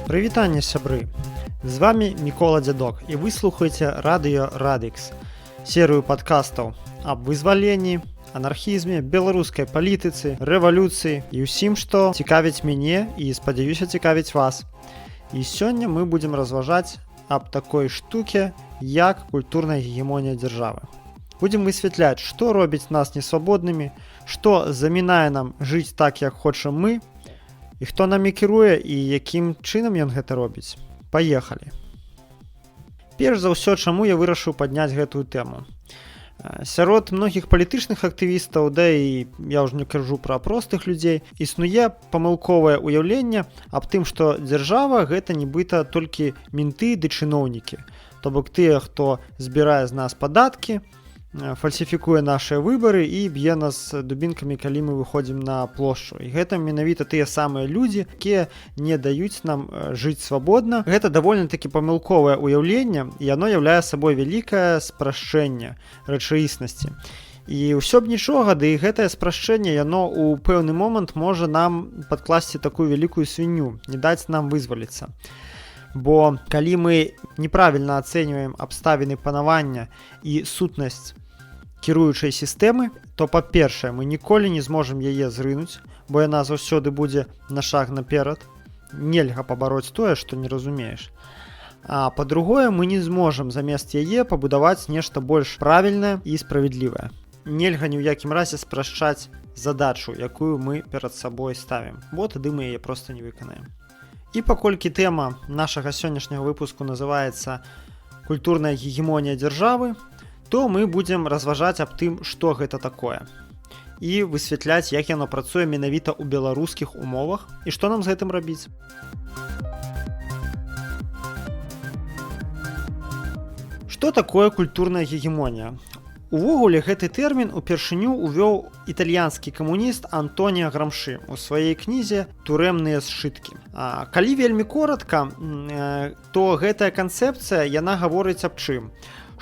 Прывітанне, сябры! З вами Мікола Дзядок і вы слухаеце радыё Радыкс, серыю падкастаў аб вызваленні, анархізме, беларускай палітыцы, рэвалюцыі і ўсім, што цікавіць мяне і, спадзяюся, цікавіць вас. І сёння мы будзем разважаць аб такой штуке, як культурная гегемонія дзяржавы. Будзем высвятляць, што робіць нас несвабоднымі, што замінае нам жыць так, як хочам мы, і хто намі кіруе і якім чынам ён гэта робіць. Паехалі. Перш за ўсё, чаму я вырашыў падняць гэтую тэму. Сярод многіх палітычных актывістаў, да і я ўжо не кажу пра простых людзей, існуе памылковае ўяўленне аб тым, што дзяржава гэта нібыта толькі менты ды чыноўнікі. То бок тыя, хто збірае з нас падаткі, фальсіфікуе нашыя выбары і б'е нас дубінкамі, калі мы выходзім на плошчу. І гэта менавіта тыя самыя людзі, якія не даюць нам жыць свабодна. Гэта даволі-такі памылковае ўяўленне, і яно яўляе сабой вялікае спрашчэнне рэчаіснасці. І ўсё б нічога, ды і гэтае спрашчэнне, яно ў пэўны момант можа нам падкласці такую вялікую свінню, не даць нам вызваліцца. Бо калі мы неправільна ацэньваем абставіны панавання і сутнасць кіруючай сістэмы, то, па-першае, мы ніколі не зможам яе зрынуць, бо яна заўсёды будзе на шаг наперад. Нельга пабароць тое, што не разумееш. А па-другое, мы не зможам замест яе пабудаваць нешта больш правільнае і справядлівае. Нельга ні ў якім разе спрашчаць задачу, якую мы перад сабой ставім, бо тады мы яе проста не выканаем. І паколькі тэма нашага сённяшняга выпуску называецца «Культурная гегемонія дзяржавы», то мы будзем разважаць аб тым, што гэта такое. І высвятляць, як яно працуе менавіта ў беларускіх умовах і што нам з гэтым рабіць. Што такое культурная гегемонія? Увогуле, гэты тэрмін упершыню увёў італьянскі камуніст Антоніо Грамші у сваёй кнізе «Турэмныя сшыткі». Калі вельмі коратка, то гэтая канцэпцыя, яна гаворыць аб чым?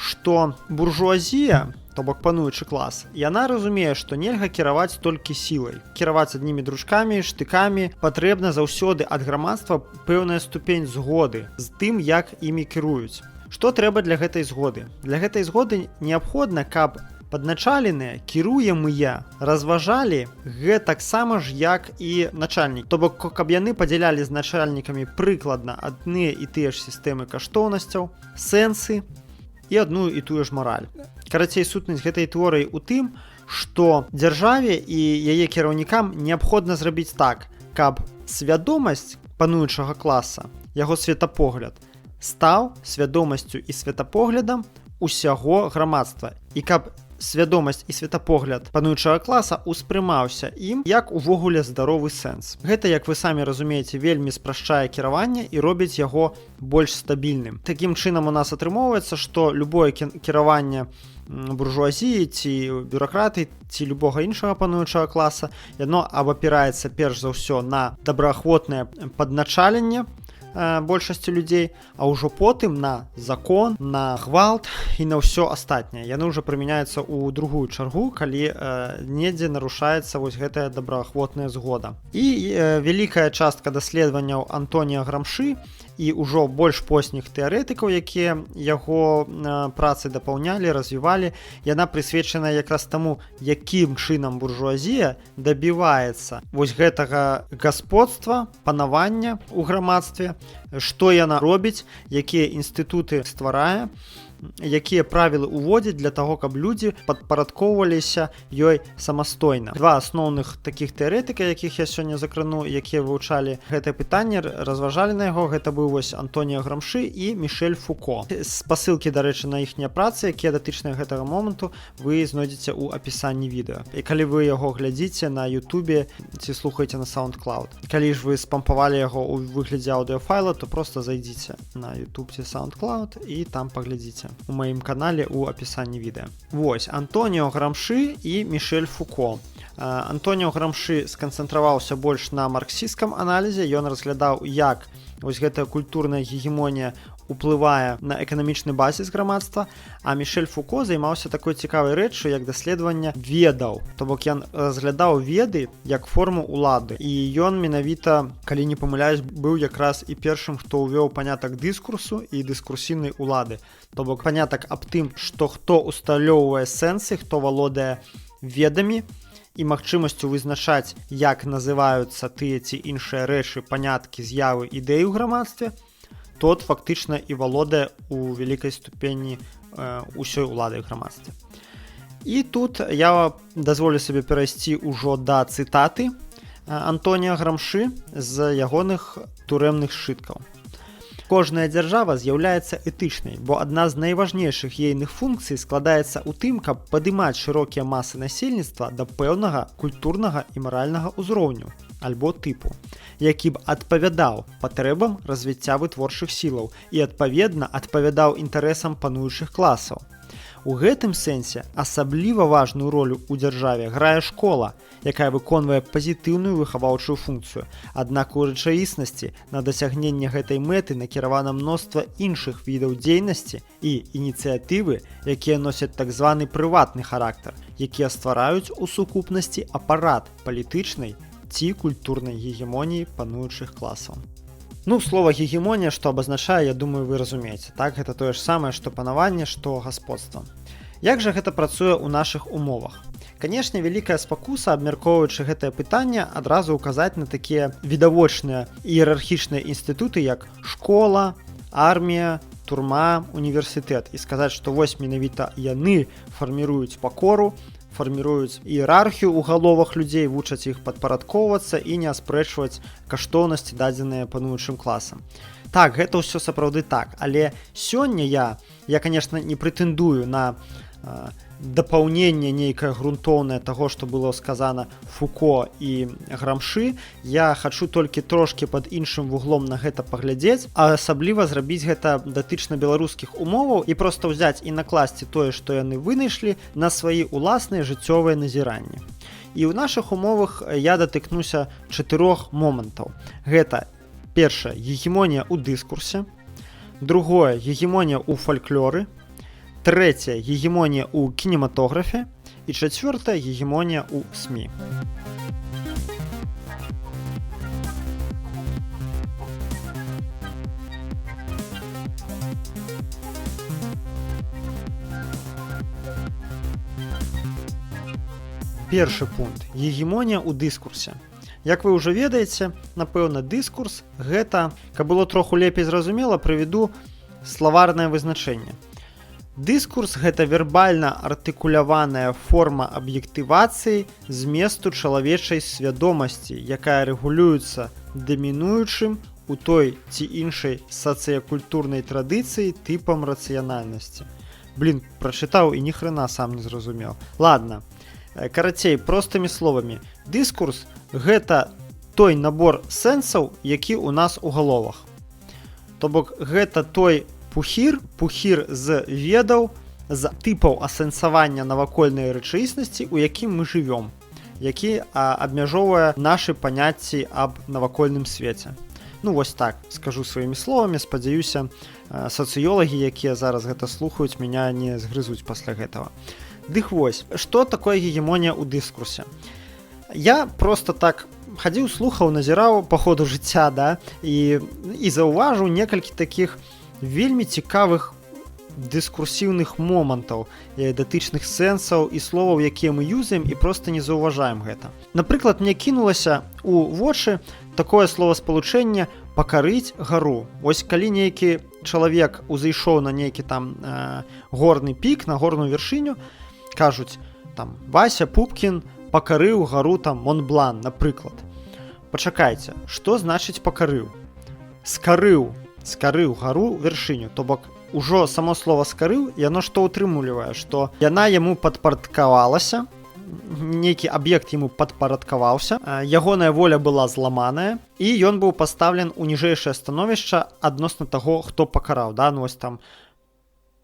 Што буржуазія, то бок пануючы клас, яна разумее, што нельга кіраваць толькі сілай. Кіраваць аднімі дручкамі, штыкамі патрэбна заўсёды ад грамадства пэўная ступень згоды з тым, як імі кіруюць. Што трэба для гэтай згоды? Для гэтай згоды неабходна, каб падначаленыя, кіруемыя разважалі гэтаксама ж, як і начальнік. То бок, каб яны падзялялі з начальнікамі прыкладна адныя і тыя ж сістэмы каштоўнасцяў, сэнсы і адну і тую ж мараль. Карацей, сутнасць гэтай тэорыі ў тым, што дзяржаве і яе кіраўнікам неабходна зрабіць так, каб свядомасць пануючага класа, яго светапогляд, стаў свядомасцю і светапоглядам усяго грамадства. І каб свядомасць і светапогляд пануючага класа успрымаўся ім як увогуле здаровы сэнс. Гэта, як вы самі разумееце, вельмі спрашчае кіраванне і робіць яго больш стабільным. Такім чынам у нас атрымоўваецца, што любое кіраванне буржуазіі ці бюракратыі ці любога іншага пануючага класа, яно абапіраецца перш за ўсё на добраахвотнае падначаленне большасці людзей, а ўжо потым на закон, на гвалт і на ўсё астатняе. Яны ўжо прымяняюцца ў другую чаргу, калі недзе нарушаецца вось гэтая добраахвотная згода. І вялікая частка даследаванняў Антоніо Грамші і ўжо больш позніх тэарэтыкаў, якія яго працы дапаўнялі, развівалі, яна прысвечана якраз таму, якім чынам буржуазія дабіваецца вось гэтага гасподства, панавання ў грамадстве, што яна робіць, якія інстытуты стварае, якія правілы ўводзіць для таго, каб людзі падпарадкоўваліся ёй самастойна. Два асноўных такіх тэарэтыка, якіх я сёння закрану, якія вывучалі гэтае пытанне, разважалі на яго, гэта быў вось Антоніо Грамші і Мішэль Фуко. Спасылкі, дарэчы, на іхнія працы, якія датычныя гэтага моманту, вы знойдзеце ў апісанні відэа. І калі вы яго глядзіце на Ютубе ці слухаеце на SoundCloud. Калі ж вы спампавалі яго ў выглядзе аўдыёфайла, то проста зайдзіце на YouTube ці SoundCloud і там паглядзіце у маім канале ў апісанні відэа. Вось, Антоніо Грамші і Мішэль Фуко. Антоніо Грамшы сканцэнтраваўся больш на марксісцкім аналізе, ён разглядаў, як вось гэтая культурная гегемонія уплывае на эканамічны базіс грамадства, а Мішэль Фуко займаўся такой цікавай рэччу, як даследаванне ведаў. То бок ён разглядаў веды як форму ўлады. І ён менавіта, калі не памыляюсь, быў якраз і першым, хто ўвёў панятак дыскурсу і дыскурсійнай улады. То бок панятак аб тым, што хто усталёўвае сэнсы, хто валодае ведамі і магчымасцю вызначаць, як называюцца тыя ці іншыя рэчы, паняткі, з'явы, ідэі ў грамадстве, тот фактычна і валодае у вялікай ступені ўсёй улады ў грамадстве. І тут я дазволю сабе перайсці ўжо да цытаты Антоніа Грамшы з ягоных турэмных сшыткаў. Кожная дзяржава з'яўляецца этычнай, бо адна з найважнейшых ейных функцый складаецца ў тым, каб падымаць шырокія масы насельніцтва да пэўнага культурнага і маральнага ўзроўню альбо тыпу, які б адпавядаў патрэбам развіцця вытворчых сілаў і адпаведна адпавядаў інтарэсам пануючых класаў. У гэтым сэнсе асабліва важную ролю ў дзяржаве грае школа, якая выконвае пазітыўную выхаваўчую функцыю. Аднак у рэчаіснасці на дасягненне гэтай мэты накіравана мноства іншых відаў дзейнасці і ініцыятывы, якія носяць так званы прыватны характар, якія ствараюць у сукупнасці апарат палітычнай ці культурнай гегемоніі пануючых класаў. Слова гегемонія, што абазначае, я думаю, вы разумееце. Так, гэта тое ж самае, што панаванне, што гасподства. Як жа гэта працуе ў нашых умовах? Канешне, вялікая спакуса, абмяркоўваючы гэтае пытанне, адразу ўказаць на такія відавочныя іерархічныя інстытуты, як школа, армія, турма, універсітэт. І сказаць, што вось менавіта яны фарміруюць пакору, фарміруюць іерархію ў галовах людзей, вучаць іх падпарадкоўвацца і не аспрэчваць каштоўнасці, дадзеныя пануючым класам. Так, гэта ўсё сапраўды так, але сёння я канешне, не прэтэндую на дапаўненне нейкае грунтоўнае таго, што было сказана Фуко і Грамшы. Я хачу толькі трошкі пад іншым вуглом на гэта паглядзець, а асабліва зрабіць гэта датычна беларускіх умоваў і проста ўзяць і накласці тое, што яны вынайшлі, на свае ўласныя жыццёвыя назіранні. І ў нашых умовах я датыкнуся 4 момантаў. Гэта першае, гегемонія ў дыскурсе, другое, гегемонія ў фальклоры, трэцяе, гегемонія ў кінематографе і чацвёртая, гегемонія ў СМІ. Першы пункт. Гегемонія ў дыскурсе. Як вы ўжо ведаеце, напэўна, дыскурс гэта, каб было троху лепей зразумела, прывяду словарнае вызначэнне. Дыскурс – гэта вербальна артыкуляваная форма аб'ектывацыі зместу чалавечай свядомасці, якая рэгулюецца дамінуючым у той ці іншай сацыякультурнай традыцыі тыпам рацыянальнасці. Прачытаў і ніхрена сам не зразумеў. Ладно, карацей, простымі словамі. Дыскурс – гэта той набор сэнсаў, які ў нас у галовах. То бок, гэта той пухір з ведаў, з тыпаў асэнсавання навакольнай рэчаіснасці, у якім мы жывём, які абмяжоўвае нашы паняцці аб навакольным свеце. Вось так, скажу сваімі словамі, спадзяюся, сацыёлагі, якія зараз гэта слухаюць, мяне не згрызуць пасля гэтага. Дык вось, што такое гегемонія ў дыскурсе? Я проста так хадзіў, слухаў, назіраў па ходу жыцця, і заўважыў некалькі такіх вельмі цікавых дыскурсіўных момантаў, датычных сэнсаў і словаў, якія мы юзаем і проста не заўважаем гэта. Напрыклад, мне кінулася ў вочы такое словаспалучэнне «пакарыць гару». Вось калі нейкі чалавек узышоў на нейкі там горны пік, на горную вяршыню, кажуць, там, Вася Пупкін пакарыў гару там Монблан, напрыклад. Пачакайце, што значыць пакарыў? Скарыў гару вяршыню, то бок ужо само слова скарыў, яно што ўтрымлівае, што яна яму падпарадкавалася, нейкі аб'ект яму падпарадкаваўся, ягоная воля была зламаная, і ён быў пастаўлен у ніжэйшае становішча адносна таго, хто пакараў. Вось там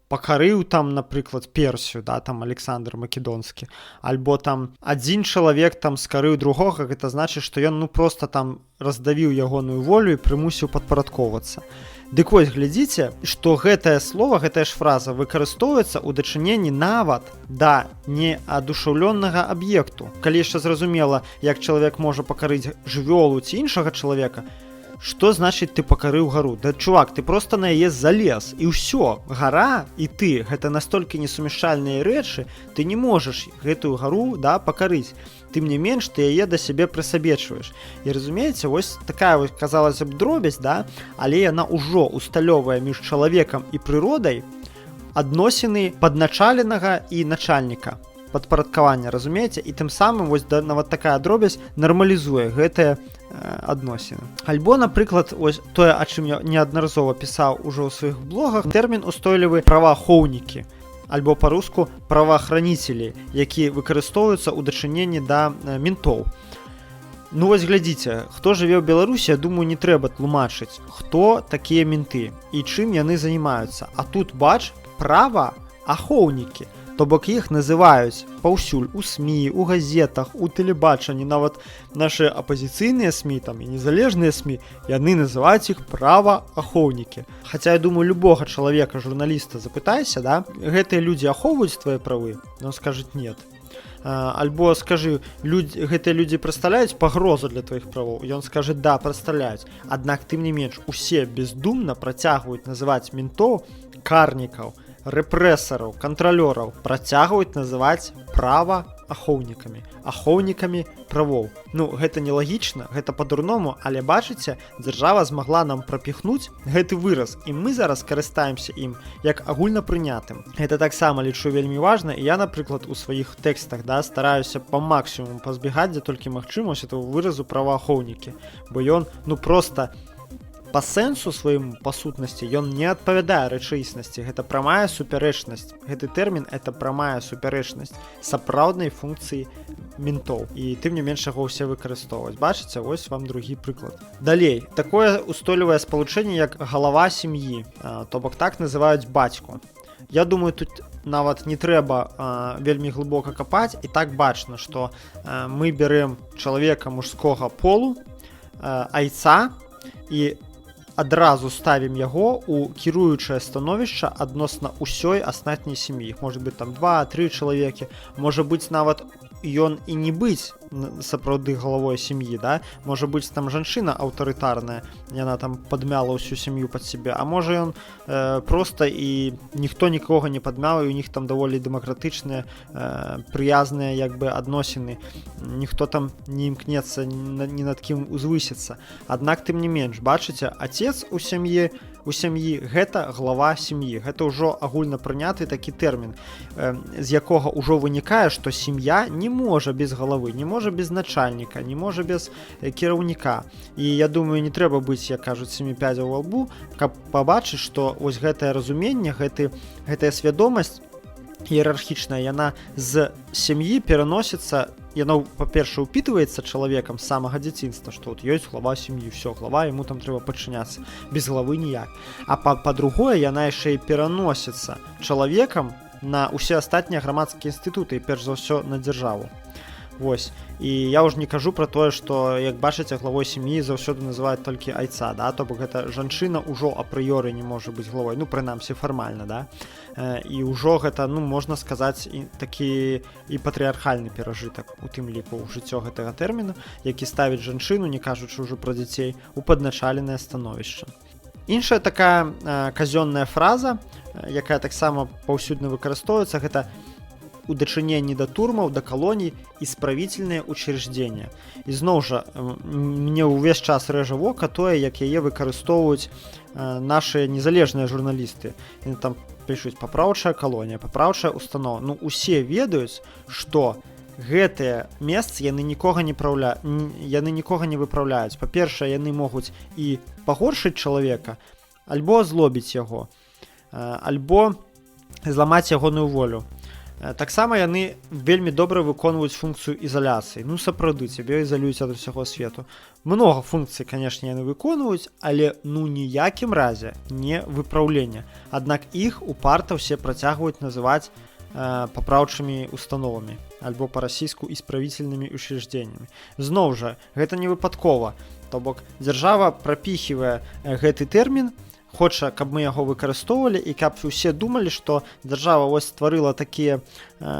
пакарыў там, напрыклад, Персію, да, там Александр Македонскі, альбо там адзін чалавек там скарыў другога, гэта значыць, што ён просто там раздавіў ягоную волю і прымусіў падпарадковацца. Дык вось, глядзіце, што гэтае слова, гэтая ж фраза выкарыстоўваецца ў дачыненні нават да неадушаўлённага аб'екту. Калі яшчэ зразумела, як чалавек можа пакарыць жывёлу ці іншага чалавека, што значыць ты пакарыў гару? Да, чувак, ты просто на яе залез, і ўсё. Гара і ты, гэта настолькі несумяшчальныя рэчы, ты не можаш гэтую гару, да, пакарыць. Тым не менш, ты яе да сябе прысабечваеш. І разумееце, вось такая, вось, казалася б, дробязь, да, але яна ўжо усталёвае між чалавекам і прыродай адносіны падначаленага і начальніка. Падпарадкавання, разумееце? І тым самым вось нават такая дробязь нармалізуе гэтыя адносіны. Альбо, напрыклад, ось тое, о чым я неаднаразова пісаў ужо ў сваіх блогах, тэрмін устойлівы праваахоўнікі, альбо па-руску праваахранителі, які выкарыстоўваюцца ў дачыненні да ментоў. Ну вось глядзіце, хто жыве ў Беларусі, я думаю, не трэба тлумачыць, хто такія менты і чым яны займаюцца. А тут, бач, праваахоўнікі. То бок іх называюць паўсюль у СМІ, у газетах, у тэлебачанні, нават нашыя апазіцыйныя СМІ там, і незалежныя СМІ, яны называюць іх праваахоўнікі. Хаця, я думаю, любога чалавека, журналіста запытайся, да, гэтыя людзі ахоўваюць твае правы? Он скажет нет. Альбо скажы, гэтыя людзі прадстаўляюць пагрозу для тваіх правоў? Ён скажа, да, прадстаўляюць. Аднак, тым не менш, усе бездумна працягваюць называць ментоў карнікаў, рэпрэсараў, кантралёраў, працягваюць называць праваахоўнікамі, ахоўнікамі правоў. Ну, гэта нелагічна, гэта па-дурному, але бачыце, дзяржава змагла нам прапіхнуць гэты выраз, і мы зараз карыстаемся ім як агульнапрынятым. Гэта таксама лічу вельмі важна, і я, напрыклад, у сваіх тэкстах, да, стараюся па максімуму пазбегаць, дзе толькі магчыма, этого выразу праваахоўнікі, бо ён, ну, проста па сэнсу сваім, па сутнасці, ён не адпавядае рэчаіснасці. Гэта прамая супярэчнасць. Гэты тэрмін – это прамая супярэчнасць сапраўднай функцыі ментоў. І тым не менш яго ўсе выкарыстоўваюць. Бачыце, вось вам другі прыклад. Далей, такое устойлівае спалучэнне, як галава сям'і, то бок так называюць бацьку. Я думаю, тут нават не трэба вельмі глыбока капаць, і так бачна, што мы бярэм чалавека мужскога полу, айца, і адразу ставім яго ў кіруючае становішча адносна ўсёй астатняй сям'і. Іх можа быць там 2-3 чалавекі, можа быць нават ён і не быць сапраўды галавой сям'і, да? Можа быць там жанчына аўтарытарная, яна там падмяла ўсю сям'ю пад сябе, а можа ён проста і ніхто нікога не падмяў, і у них там даволі дэмакратычныя, прыязныя як бы адносіны, ніхто там не імкнецца ні над кім узвысіцца. Аднак тым не менш, бачыце, отец у сям'і гэта глава сям'і. Гэта ўжо агульна прыняты такі тэрмін, з якога ўжо вынікае, што сям'я не можа без галавы, не можа без начальніка, не можа без кіраўніка. І я думаю, не трэба быць, як кажуць, 7 пядзяў ва лбу, каб пабачыць, што вось гэтае разуменне, гэтая свядомасць іерархічная, яна з сям'і пераносіцца, яно, па-першае, упітваецца чалавекам з самага дзяцінства, што от ёсць глава сям'і, все, глава, яму там трэба падчыняцца, без главы ніяк. А па-другое, яна яшчэ і пераносіцца чалавекам на ўсе астатнія грамадскія інстытуты, і перш за ўсё на дзяржаву. Вось. І я ўжо не кажу пра тое, што, як бачыце, главой сям'і заўсёды называюць толькі айца, да? То бок гэта жанчына ўжо апрыёры не можа быць главой, ну, прынамсі, фармальна, да? І ўжо гэта, ну, можна сказаць, такі і патрыархальны перажытак, у тым ліку ў жыццё гэтага тэрміну, які ставіць жанчыну, не кажучы ўжо пра дзяцей, у падначаленае становішча. Іншая такая казённая фраза, якая таксама паўсюдна выкарыстоўваецца, гэта у дачыненні да турмаў, да калоній исправительныя учреждения. І зноў жа, мне ўвесь час рэжа вока тое, як яе выкарыстоўваюць нашыя незалежныя журналісты. Яны там пішуць папраўчая калонія, папраўчая установа. Ну, усе ведаюць, што гэтыя месцы яны нікога не выпраўляюць. Па-першае, яны могуць і пагоршыць чалавека, альбо злобіць яго, альбо зламаць ягоную волю. Таксама яны вельмі добра выконваюць функцыю ізаляцыі. Ну сапраўды цябе ізалююць ад усяго свету. Многа функцый, канешне, яны выконваюць, але ніякім разе не выпраўлення. Аднак іх упарта ўсе працягваюць называць папраўчымі установамі альбо па-расійску исправительнымі учреждениями. Зноў жа, гэта не выпадкова. То бок дзяржава прапіхівае гэты тэрмін, хоча, каб мы яго выкарыстоўвалі і каб усе думалі, што дзяржава вось стварыла такія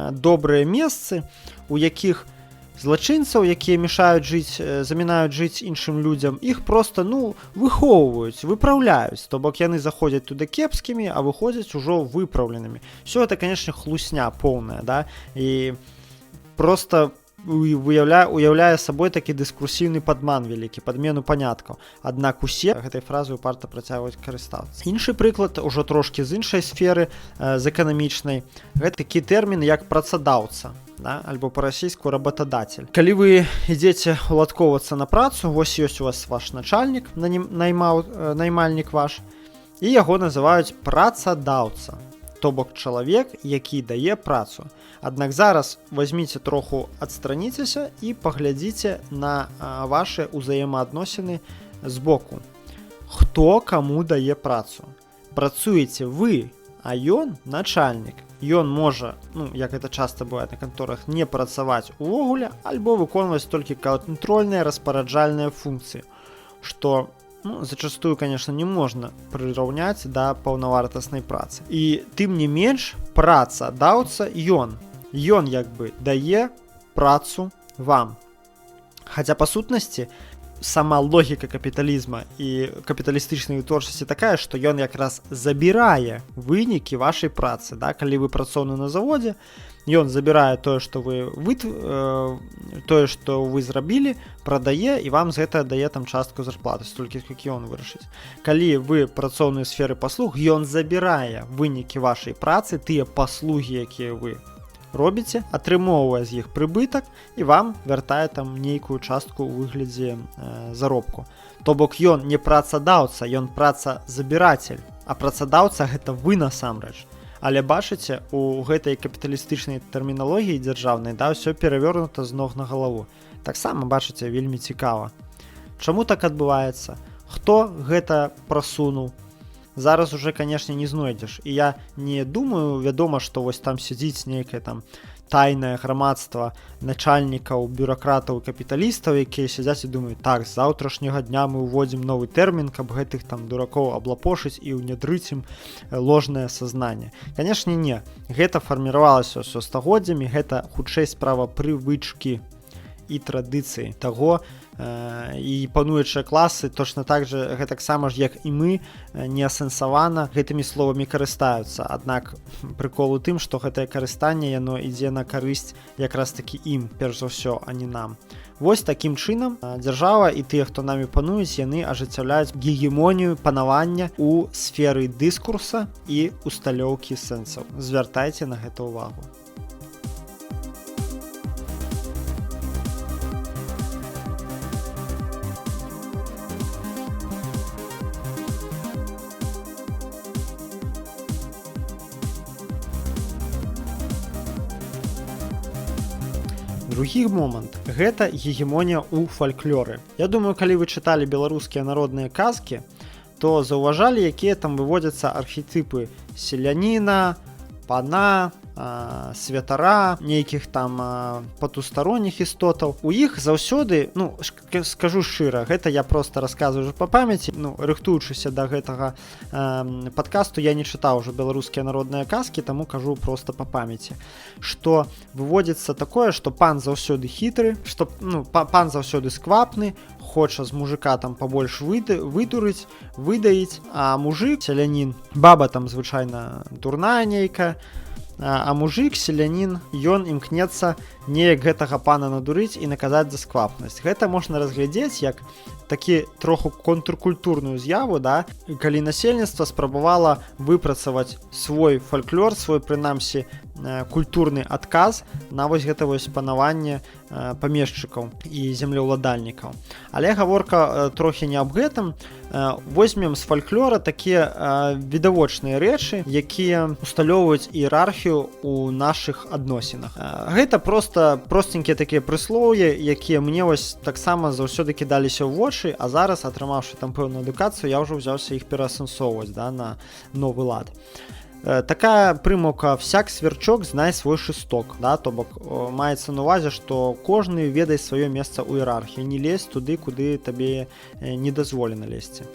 добрыя месцы, у якіх злачынцаў, якія мешаюць жыць, замінаюць жыць іншым людзям, іх проста, выхоўваюць, выпраўляюць. То бок яны заходзяць туды кепскімі, а выходзяць ужо выпраўленымі. Всё гэта, канешне, хлусня поўная, да? І проста уяўляе сабой такі дыскурсіўны падман вялікі, падмену паняткаў. Аднак усе гэтай фразы упарта працягваюць карыстацца. Іншы прыклад, ужо трошкі з іншай сферы, з эканамічнай, гэта такі тэрмін, як працадаўца, да? Альбо па-расійску работадатель. Калі вы ідзеце уладкоўвацца на працу, вось ёсць у вас ваш начальнік, наймальнік ваш, і яго называюць працадаўца. То бок чалавек, які дае працу. Аднак зараз возьміце троху адстраніцеся і паглядзіце на ваши ўзаемаадносіны з боку. Хто каму дае працу? Працуеце вы, а ён начальнік. Ён можа, як гэта часта бывае на канторах, не працаваць увогуле, альбо выконваць толькі кантрольныя распараджальныя функцыі, што зачастую, конечно, не можна прыраўняць да паўнавартаснай працы. І тым не менш, працадаўца ён. Ён як бы дае працу вам. Хаця па сутнасці сама логіка капіталізма і капіталістычнай вытворчасці такая, што ён якраз забірае вынікі вашай працы. Да? Калі вы працоўны на заводзе, ён забірае тое, што вы зрабілі, прадае і вам з гэтага дае там частку зарплаты, столькі які ён вырашыць. Калі вы працоўныя сферы паслуг, ён забірае вынікі вашай працы, тыя паслугі, якія вы робіце, атрымоўвае з іх прыбытак і вам вяртае там нейкую частку ў выглядзе заробку. То бок ён не працадаўца, ён працазабірацель, а працадаўца гэта вы насамрэч. Але бачыце, у гэтай капіталістычнай тэрміналогіі дзяржаўнай, да, ўсё перавернута з ног на галаву. Таксама, бачыце, вельмі цікава. Чаму так адбываецца? Хто гэта прасунуў? Зараз уже, канешне, не знойдзеш. І я не думаю, вядома, што вось там сядзіць нейкае там тайнае грамадства начальнікаў, бюракратаў, капіталістаў, якія сядзяць і думаюць, так, з заўтрашняга дня мы ўводзім новы тэрмін, каб гэтых там дуракоў аблапошыць і ўнядрыць ім ложнае сазнанне. Канешне, не. Гэта фарміравалася ўсё стагоддзямі, гэта хутчэй справа прывычкі і традыцыі таго, і пануючыя класы точно так же гэтаксама ж як і мы неасэнсавана гэтымі словамі карыстаюцца. Аднак прыкол у тым, што гэтае карыстанне яно ідзе на карысць якраз такі ім, перш за ўсё, а не нам. Вось такім чынам дзяржава і тыя, хто намі пануюць, яны ажыццяўляюць гегемонію панавання у сферы дыскурса і усталёўкі сэнсаў. Звяртайце на гэта ўвагу. Другі момант – гэта гегемонія ў фальклоры. Я думаю, калі вы чыталі беларускія народныя казкі, то заўважалі, якія там выводзяцца архетыпы селяніна, пана, святара, нейкіх там патустаронніх істотаў. У іх заўсёды, скажу шчыра, гэта я просто расказваю па памяці, рыхтуючыся да гэтага падкасту, я не чытаў ужо беларускія народныя казкі, таму кажу просто па памяці, што выводзіцца такое, што пан заўсёды хітры, што пан заўсёды сквапны, хоча з мужика там пабольш выдурыць, выдаіць, а мужик, селянін, баба там звычайна дурная нейкая, а мужик, селянін, ён імкнецца неяк гэтага пана надурыць і наказаць за сквапнасць. Гэта можна разглядзець як такі троху контркультурную з'яву, да? Калі насельніцтва спрабавала выпрацаваць свой фальклор, свой, прынамсі, культурны адказ на вось гэта вось панаванне памешчыкаў і землеўладальнікаў. Але гаворка трохі не аб гэтым. Возьмем з фальклора такія відавочныя рэчы, якія усталёўваюць іерархію ў нашых адносінах. Гэта проста простенькія такія прыслоўі, якія мне вось таксама заўсёды кідаліся ў вочы, а зараз, атрымаўшы там пэўную адукацыю, я ўжо ўзяўся іх пераасэнсоўваць, да, на новы лад. Такая прымаўка «всяк сверчок знай свой шесток», да, то бок маецца на увазе, што кожны ведае сваё месца ў іерархіі, не лезь туды, куды табе не дазволена лезці.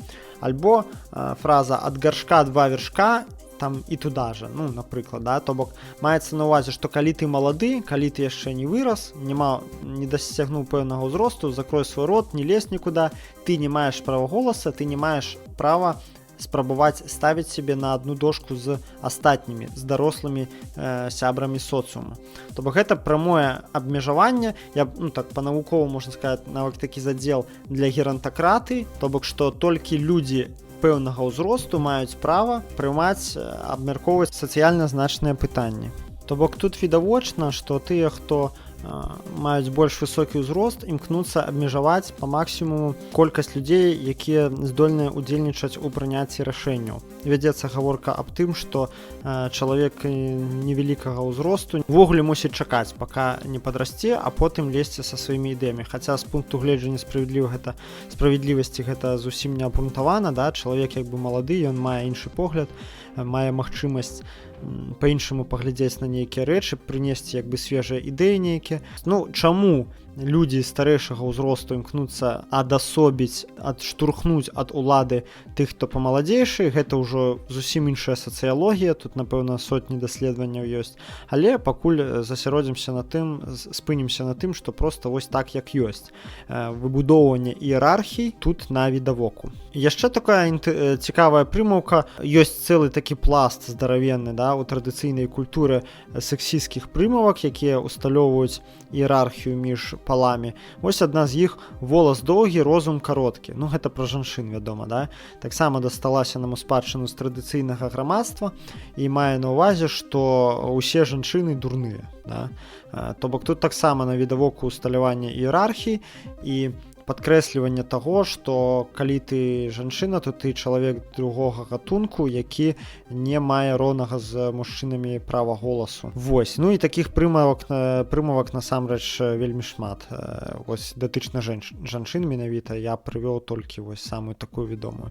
Альбо фраза «ад гаршка два вершка», там і туда же, ну, напрыклад, да, то бок маецца на увазе, што калі ты малады, калі ты яшчэ не вырас, не дасягнуў пэўнага ўзросту, закрой свой рот, не лезь нікуды, ты не маеш права голаса, ты не маеш права спрабаваць ставіць сябе на адну дошку з астатнімі, з дарослымі сябрамі соцыума. То бок гэта прамое абмежаванне, так па-навукову можна сказаць, нават такі задзел для герантакраты, то бок што толькі людзі пэўнага ўзросту маюць права прымаць, абмяркоўваць сацыяльна значныя пытанні. То бок тут відавочна, што тыя, хто маюць больш высокі ўзрост, імкнуцца абмежаваць па максімуму колькасць людзей, якія здольныя ўдзельнічаць у прыняцці рашэнняў. Вядзецца гаворка аб тым, што чалавек невялікага ўзросту увогуле мусіць чакаць, пака не падрасце, а потым лезці са сваімі ідэямі. Хаця з пункту гледжання справядлівасці гэта зусім не абгрунтавана, да? Чалавек як бы малады, ён мае іншы погляд, мае магчымасць па-іншаму паглядзець на нейкія рэчы, прынесці як бы свежыя ідэі нейкія. Ну, чаму людзі старэйшага ўзросту імкнуцца адасобіць, адштурхнуць ад улады тых, хто памаладзейшы, гэта ўжо зусім іншая сацыялогія, тут, напэўна, сотні даследаванняў ёсць. Але пакуль засяродзімся на тым, спынімся на тым, што проста вось так, як ёсць. Выбудоўванне іерархій тут на відавоку. Яшчэ такая цікавая прымаўка. Ёсць цэлы такі пласт здаравенны, да, у традыцыйнай культуры сексісцкіх прымавак, якія усталёўваюць іерархію між паламі. Вось адна з іх волас доўгі, розум кароткі. Ну, гэта пра жанчын, вядома, да? Таксама дасталася нам у спадчыну з традыцыйнага грамадства і мае на ўвазе, што ўсе жанчыны дурныя, да? То бок тут таксама на відавоку усталявання іерархіі і падкрэсліванне таго, што калі ты жанчына, то ты чалавек другога гатунку, які не мае роўнага з мужчынамі права голасу. Вось. Ну і такіх прымавак насамрэч вельмі шмат. Вось датычна жанчын менавіта я прывёў толькі вось самую такую вядомую.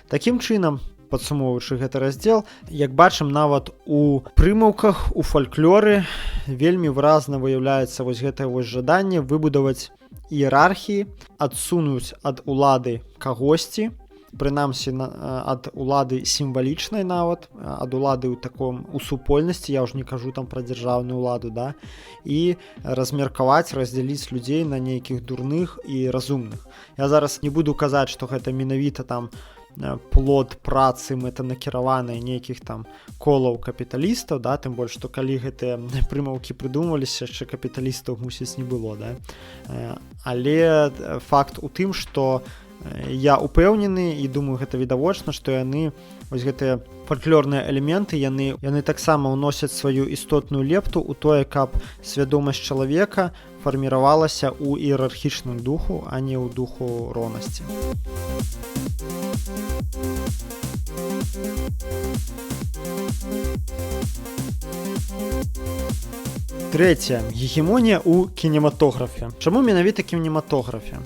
Такім чынам, падсумоўваючы гэты раздзел, як бачым, нават у прымаўках, у фальклоры вельмі выразна выяўляецца вось гэтае вось жаданне выбудаваць іерархіі, адсунуць ад улады кагосьці, прынамсі ад улады сімвалічнай нават, ад улады у супольнасці, я ўжо не кажу там пра дзяржаўную уладу, да, і размеркаваць, раздзяліць людзей на нейкіх дурных і разумных. Я зараз не буду казаць, што гэта менавіта там плод працы мэтанакіраванай нейкіх там колаў капіталістаў, да, тым больш, што калі гэтыя прымаўкі прыдумваліся, яшчэ капіталістаў мусіць не было, да. Але факт у тым, што я упэўнены і думаю, гэта відавочна, што яны, вось гэтыя фальклорныя элементы, яны таксама ўносяць сваю істотную лепту ў тое, каб свядомасць чалавека фарміравалася ў іерархічным духу, а не ў духу роўнасці. Трэцяе. Гегемонія ў кінематографе. Чаму менавіта кінематографе?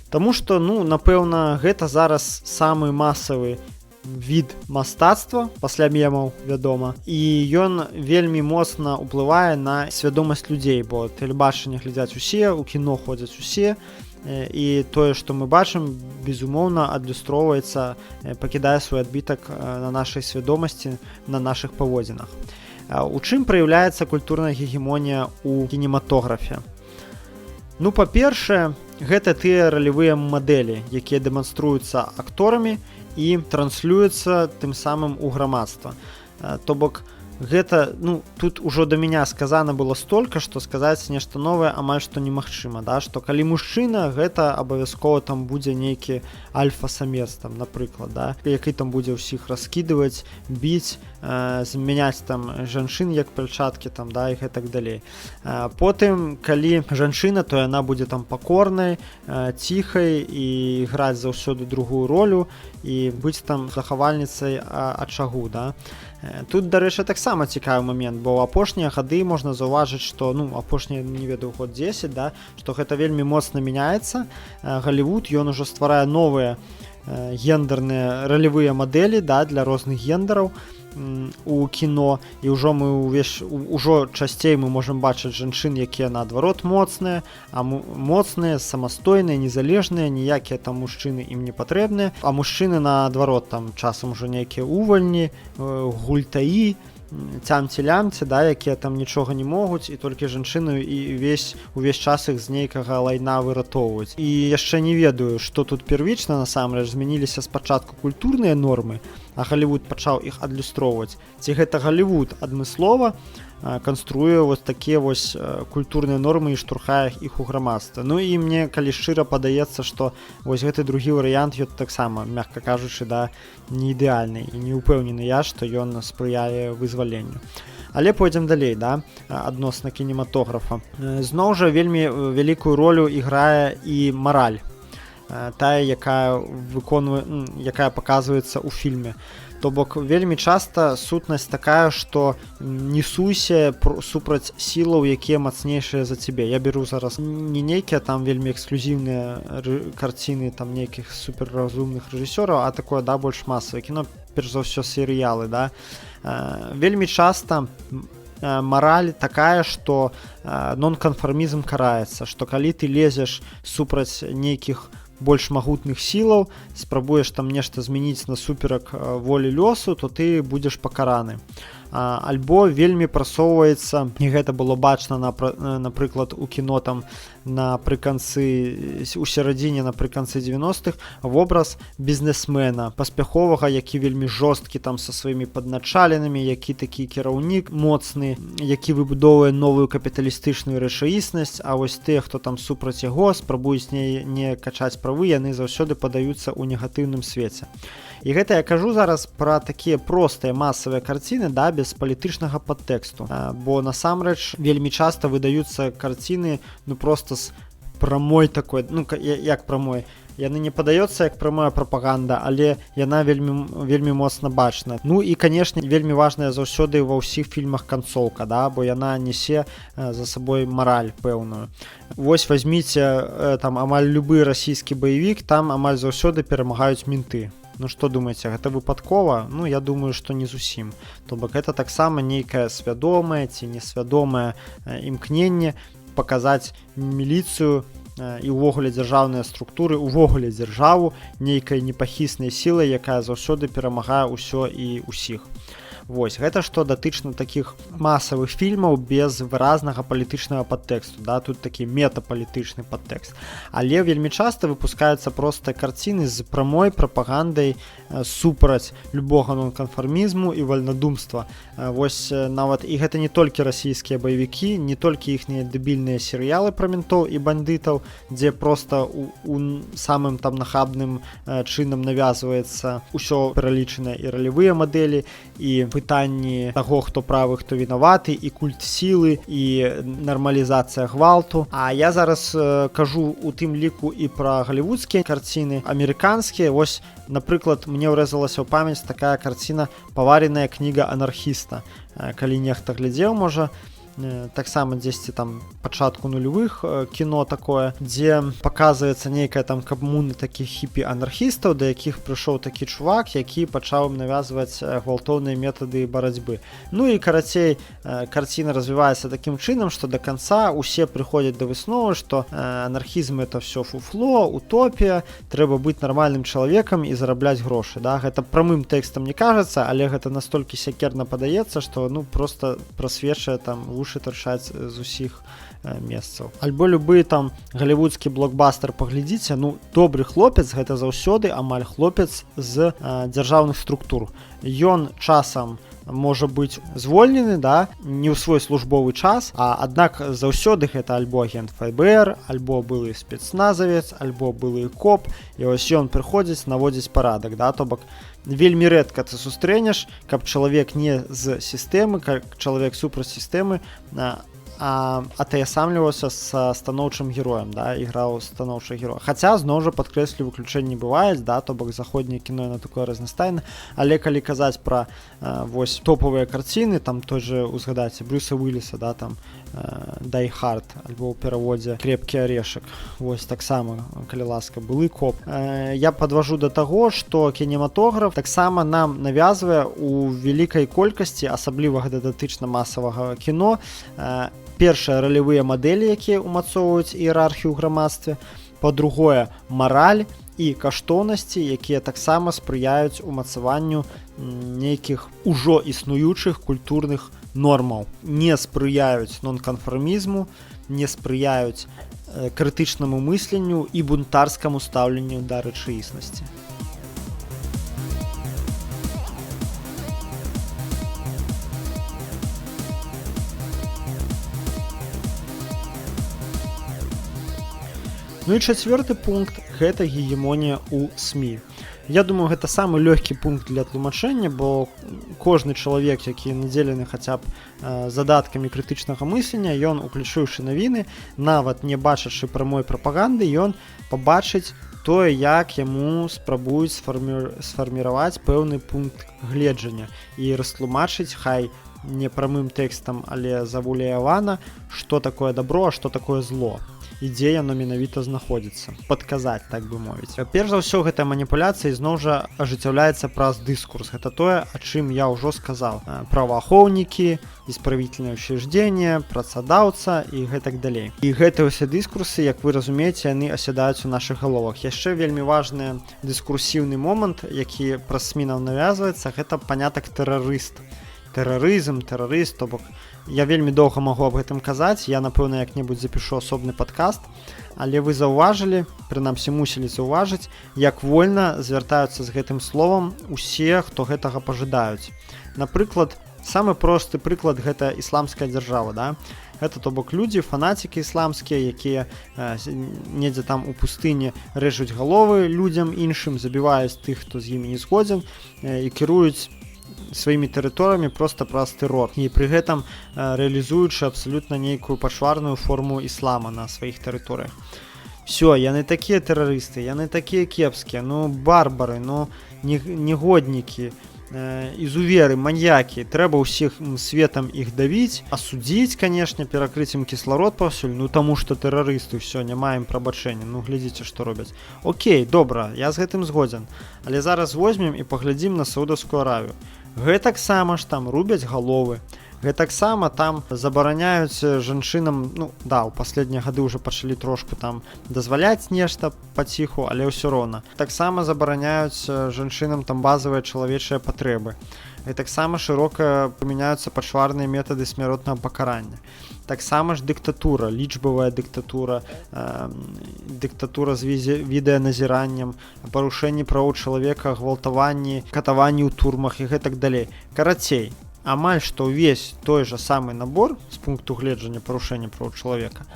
Таму што, напэўна, гэта зараз самы масавы від мастацтва, пасля мемаў, вядома, і ён вельмі моцна ўплывае на свядомасць людзей, бо тэлебачанне глядзяць усе, у кіно ходзяць усе, і тое, што мы бачым, безумоўна, адлюстроўваецца, пакідае свой адбітак на нашай свядомасці, на нашых паводзінах. У чым праяўляецца культурная гегемонія ў кінематографе? Па-першае, гэта тыя ралевыя мадэлі, якія дэманструюцца акторамі і транслююцца тым самым у грамадства. То бок, гэта, ну, тут ужо да меня сказана было столькі, што сказаць нешта новае амаль што немагчыма, да, што калі мужчына, гэта абавязкова там будзе нейкі альфа-самец, там, напрыклад, да, які там будзе ўсіх раскідываць, біць, змяняць там жанчын як пальчаткі, там, да, і гэтак далей. Потым, калі жанчына, то яна будзе там пакорнай, ціхай і граць заўсёды другую ролю і быць там захавальніцай ачагу, да. Тут, дарэчы, таксама цікавы момент, бо ў апошнія гады можна заўважыць, што, ну, апошнія, не ведаю, год 10, да, што гэта вельмі моцна мяняецца. Галівуд, ён ужо стварае новыя гендерныя ролевыя мадэлі, да, для розных гендераў у кіно, і ўжо ўжо часцей мы можам бачыць жанчын, якія наадварот моцныя, а моцныя, самастойныя, незалежныя, ніякія там мужчыны ім не патрэбныя, а мужчыны наадварот там часам ужо нейкія увальні, гультаі, цямці-лямці, да, якія там нічога не могуць, і толькі жанчыны і увесь час іх з нейкага лайна выратоўваюць. І яшчэ не ведаю, што тут первічна насамрэч, змяніліся спачатку культурныя нормы, а Галівуд пачаў іх адлюстроўваць. Ці гэта Галівуд адмыслова канструюе вось такія вось культурныя нормы і штурхае іх у грамадства. Ну і мне, калі шчыра падаецца, што вось гэты другі варыянт, ён таксама, мякка кажучы, да, не ідэальны і не ўпэўнены я, што ён спрыяе вызваленню. Але пойдзем далей, да, адносна кінематографа. Зноў жа вельмі вялікую ролю іграе і мараль, тая, якая паказваецца ў фільме. То бок вельмі часта сутнасць такая, што не суйся супраць сілаў, якія мацнейшыя за цябе. Я беру зараз не нейкія там вельмі эксклюзіўныя карціны там нейкіх суперразумных рэжысёраў, а такое, да, больш масавае кіно, перш за ўсё серыялы, да. Вельмі часта мараль такая, што нонканфармізм караецца, што калі ты лезеш супраць нейкіх больш магутных сілаў, спрабуеш там нешта змяніць насуперак волі лёсу, то ты будзеш пакараны. Альбо вельмі прасоўваецца, і гэта было бачна, напрыклад, у кіно там у сярэдзіне, напрыканцы 90-х, вобраз бізнесмена, паспяховага, які вельмі жорсткі там са сваімі падначаленымі, які такі кіраўнік моцны, які выбудоўвае новую капіталістычную рэчаіснасць, а вось тыя, хто там супраць яго, спрабуюць не качаць правы, яны заўсёды падаюцца ў негатыўным свеце. І гэта я кажу зараз пра такія простыя масавыя карціны, да, без палітычнага падтэксту. Бо насамрэч вельмі часта выдаюцца карціны, ну, проста з прамой такой, ну, як прамой, яны не падаецца як прамая прапаганда, але яна вельмі моцна бачна. Ну і, канешне, вельмі важная заўсёды ва ўсіх фільмах канцоўка, да, бо яна несе за сабой мараль пэўную. Вось вазьміце там амаль любы расійскі баевік, там амаль заўсёды перамагаюць менты. Ну што думаеце, гэта выпадкова? Ну, я думаю, што не зусім. То бок гэта таксама нейкае свядомае ці несвядомае імкненне паказаць міліцыю і ўвогуле дзяржаўныя структуры, увогуле дзяржаву нейкай непахіснай сілай, якая заўсёды перамагае ўсё і ўсіх. Вось, гэта што датычна такіх масавых фільмаў без выразнага палітычнага падтэксту, да, тут такі метапалітычны падтэкст. Але вельмі часта выпускаюцца простыя карціны з прамой прапагандай супраць любога нонканфармізму і вальнадумства. Вось нават, і гэта не толькі расійскія баевікі, не толькі іхнія дэбільныя серыялы пра ментоў і бандытаў, дзе проста у самым там нахабным чынам навязваецца ўсё пералічанае і ролевыя мадэлі, і пытанні таго, хто правы, хто вінаваты, і культ сілы, і нармалізацыя гвалту. А я зараз кажу у тым ліку і пра галівудскія карціны, амерыканскія. Вось, напрыклад, мне ўрэзалася ў памяць такая карціна «Павареная кніга анархіста». Калі нехта глядзеў, можа, таксама дзесьці там пачатку нулевых кіно такое, дзе паказваецца нейкая там камуна такіх хіпі-анархістаў, да якіх прыйшоў такі чувак, які пачаў ім навязваць гвалтоўныя метады барацьбы. Ну і карацей, карціна развіваецца такім чынам, што да канца усе прыходзяць да высновы, што анархізм это все фуфло, утопія, трэба быць нармальным чалавекам і зарабляць грошы. Да? Гэта прамым тэкстам не кажацца, але гэта настолькі сякерна падаецца, што ну проста прасвечвае там тарчаць з усіх месцаў. Альбо любы там галівудскі блокбастер паглядзіце, ну добры хлопец гэта заўсёды амаль хлопец з дзяржаўных структур. Ён часам можа быць звольнены, да, не ў свой службовы час, аднак заўсёды гэта альбо агент ФБР, альбо былы спецназавец, альбо былы коп, і вось ён прыходзіць, наводзіць парадак, да, то бок вельмі рэдка ты сустрэнеш, каб чалавек не з сістэмы, каб чалавек супраць сістэмы атаясамліваўся са станоўчым героем, да, іграў станоўчага героя. Хаця, зноў жа, падкрэслю, выключэнні бываюць, да, то бок заходняе кіно на такое разнастайна, але калі казаць пра вось топавыя карціны, там той же узгадайце Брюса Уіліса, да, там Die Hard, альбо ў пераводзе Крепкі арешак. Вось таксама, калі ласка, былы коп. Я падважу да таго, што кінематограф таксама нам навязвае у вялікай колькасці, асабліва гэта датычна масавага кіно, першыя ралевыя мадэлі, якія ўмацоўваюць іерархію ў грамадстве, па-другое, мараль і каштоўнасці, якія таксама спрыяюць умацаванню нейкіх ужо існуючых культурных нормаў, не спрыяюць нонканфармізму, не спрыяюць крытычнаму мысленню і бунтарскаму стаўленню да рэчаіснасці. Ну і чацвёрты пункт – гэта гегемонія ў СМІ. Я думаю, гэта самы лёгкі пункт для тлумачэння, бо кожны чалавек, які надзелены хаця б задаткамі крытычнага мыслення, ён, уключыўшы навіны, нават не бачачы прамой прапаганды, ён пабачыць тое, як яму спрабуюць сфарміраваць пэўны пункт гледжання і растлумачыць, хай не прамым тэкстам, але завуалявана, што такое дабро, а што такое зло. І дзе яно менавіта знаходзіцца, падказаць, так бы мовіць. Перш за ўсё, гэтая маніпуляцыя зноў жа ажыццяўляецца праз дыскурс. Гэта тое, о чым я ўжо сказаў. Праваахоўнікі, исправительное учреждение, працадаўца і гэтак далей. І гэтыя ўсе дыскурсы, як вы разумееце, яны асядаюць у нашых галовах. Яшчэ вельмі важны дыскурсіўны момант, які праз СМІ нам навязваецца, гэта панятак тэрарыст. Тэрарызм, тэрарыст, то бок я вельмі доўга магу аб гэтым казаць, я, напэўна, як-небудзь запішу асобны падкаст, але вы заўважылі, прынамсі мусілі заўважыць, як вольна звяртаюцца з гэтым словам усе, хто гэтага пажадаюць. Напрыклад, самы просты прыклад – гэта ісламская дзяржава, да? Гэта, то бок, людзі, фанацікі ісламскія, якія недзе там у пустыні рэжуць галовы людзям іншым, забіваюць тых, хто з імі не згодзін, і кіруюць сваімі тэрыторыямі проста праз тэрор, і пры гэтым рэалізуючы абсалютна нейкую пачварную форму іслама на сваіх тэрыторыях. Всё, яны такія тэрарысты, яны такія кепскія, ну барбары, ну негоднікі, ізуверы, маньякі, трэба ўсіх светам іх давіць, асудзіць, канешне, перакрыць ім кісларод паўсюль, ну таму што тэрарысты, ўсё, няма ім прабачэння, ну глядзіце, што робяць. Окей, добра, я з гэтым згодзен, але зараз возьмем і паглядзім на Саудаўскую Аравію. Гэтаксама ж там рубяць галовы, гэтаксама там забараняюць жанчынам, ну да, у паследнія гады ўжо пачалі трошку там дазваляць нешта паціху, але ўсё роўна. Таксама забараняюць жанчынам там базавыя чалавечыя патрэбы. І таксама шырока прымяняюцца пачварныя метады смяротнага пакарання. Таксама ж дыктатура, лічбавая дыктатура, дыктатура з відэаназіраннем, парушэнні правоў чалавека, гвалтаванні, катаванні ў турмах і гэтак далей. Карацей, амаль што ўвесь той жа самы набор з пункту гледжання парушэння правоў чалавека,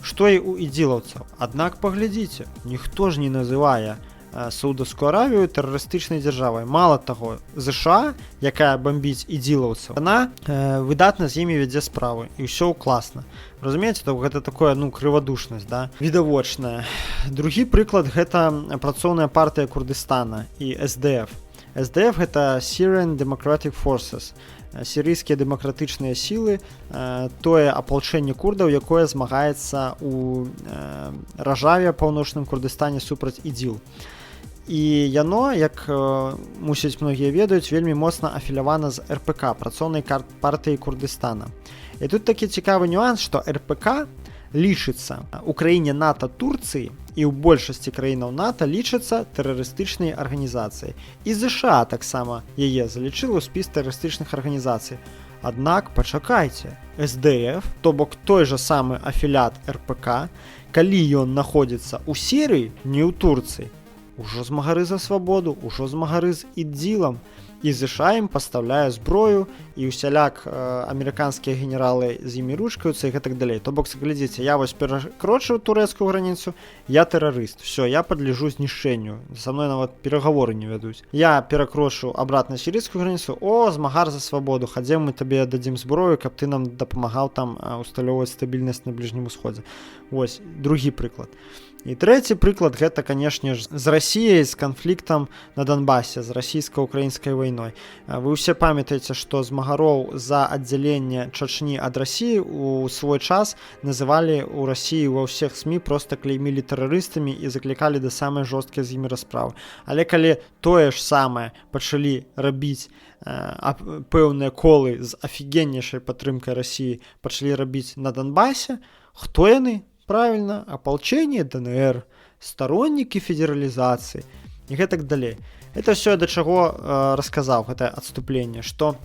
што і у ідзілаўцаў. Аднак паглядзіце, ніхто ж не называе Саудаўскую Аравію тэрарыстычнай дзяржавай. Мала таго, ЗША, якая бамбіць ідзілаўцаў, яна выдатна з імі вядзе справы, і ўсё класна. Разумееце, то гэта такое, ну, крывадушнасць, да, відавочная. Другі прыклад – гэта працоўная партыя Курдыстана і СДФ. СДФ – гэта Syrian Democratic Forces, сірыйскія дэмакратычныя сілы, тое апалчэнне курдаў, якое змагаецца ў Ражаве, паўночным Курдыстане супраць ідзіл. І яно, як мусіць многія ведаюць, вельмі моцна афілявана з РПК, працоўнай партыяй Курдыстана. І тут такі цікавы нюанс, што РПК лічыцца у краіне НАТО Турцыі і ў большасці краінаў НАТО лічыцца тэрарыстычнай арганізацыяй. І ЗША таксама яе залічыла ў спіс тэрарыстычных арганізацый. Аднак, пачакайце, СДФ, то бок той жа самы афілят РПК, калі ён знаходзіцца ў Сірыі, не ў Турцыі, ужо змагары за свабоду, ужо змагары з ідзілам. І ЗША ім пастаўляе зброю, і ўсяляк амерыканскія генералы з імі ручкаюцца і гэтак далей. То бок, глядзіце, я вось перакрочыў турэцкую граніцу, я тэрарыст, все, я падлежу знішчэнню, са мной нават перагаворы не вядуць. Я перакрочыў абратна сірыйскую граніцу, о, змагар за свабоду, хадзем, мы табе дадзім зброю, каб ты нам дапамагаў там усталёўваць стабільнасць на Бліжнім Усходзе. Вось, другі прыклад. І трэці прыклад гэта, канешне ж, з Расіяй, з канфліктам на Донбасе, з расійска-украінскай вайной. Вы ўсе памятаеце, што змагароў за аддзяленне Чачні ад Расіі у свой час называлі ў Расіі ва ўсіх СМІ, проста клеймілі тэрарыстамі і заклікалі да самай жорсткай з імі расправы. Але калі тое ж самае пачалі рабіць пэўныя колы з афігеннейшай падтрымкай Расіі пачалі рабіць на Донбасе, хто яны? Правильно, ополчение ДНР, сторонники федерализации и гэтак далей. Это все до чего рассказал, это отступление, что